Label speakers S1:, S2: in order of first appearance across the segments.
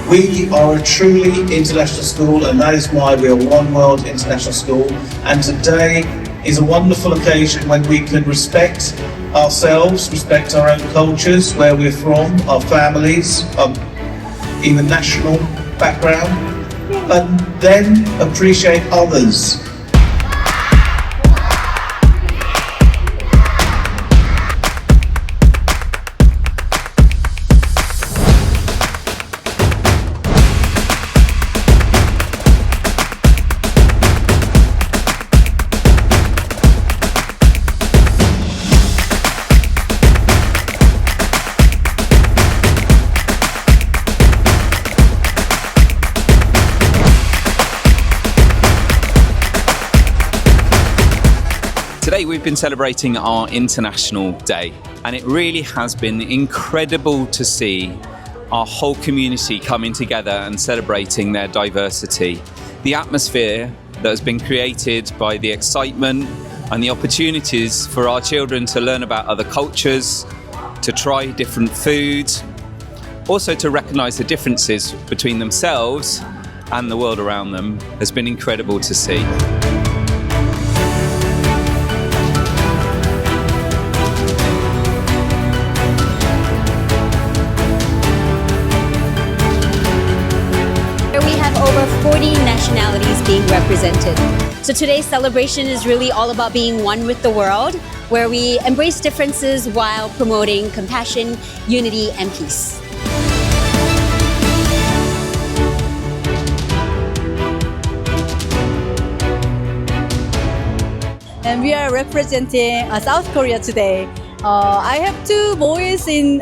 S1: We are a truly international school, and that is why we are One World International School. And today is a wonderful occasion when we can respect ourselves, respect our own cultures, where we're from, our families, our even national background, and then appreciate others.
S2: Today we've been celebrating our International Day, and it really has been incredible to see our whole community coming together and celebrating their diversity. The atmosphere that has been created by the excitement and the opportunities for our children to learn about other cultures, to try different foods, also to recognise the differences between themselves and the world around them has been incredible to see.
S3: Over 40 nationalities being represented. So today's celebration is really all about being one with the world, where we embrace differences while promoting compassion, unity, and peace.
S4: And we are representing South Korea today. I have two boys in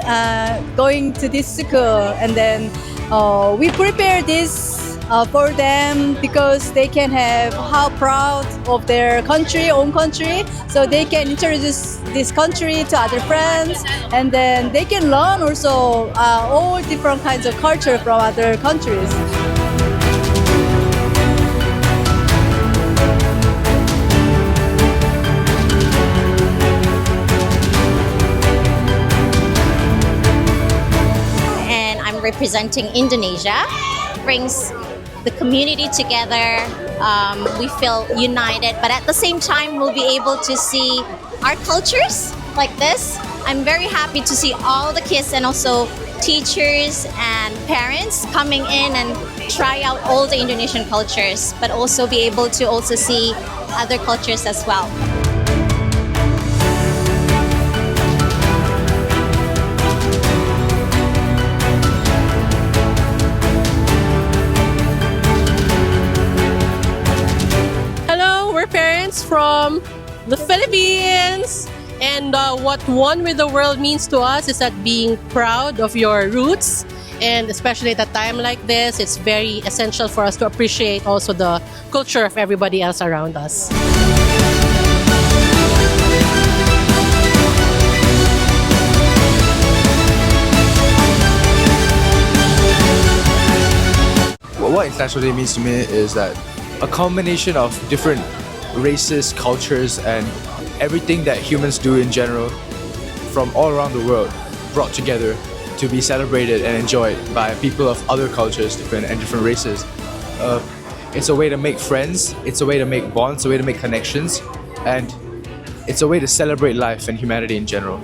S4: going to this school, and then we prepare this for them because they can have how proud of their country, own country, so they can introduce this country to other friends, and then they can learn also all different kinds of culture from other countries.
S5: And I'm representing Indonesia. Brings the community together. We feel united, but at the same time we'll be able to see our cultures like this. I'm very happy to see all the kids and also teachers and parents coming in and try out all the Indonesian cultures, but also be able to also see other cultures as well.
S6: Parents from the Philippines, and what One with the World means to us is that being proud of your roots, and especially at a time like this, it's very essential for us to appreciate also the culture of everybody else around us.
S7: What International Day means to me is that a combination of different races, cultures, and everything that humans do in general from all around the world brought together to be celebrated and enjoyed by people of other cultures and different races. It's a way to make friends, it's a way to make bonds, it's a way to make connections, and it's a way to celebrate life and humanity in general.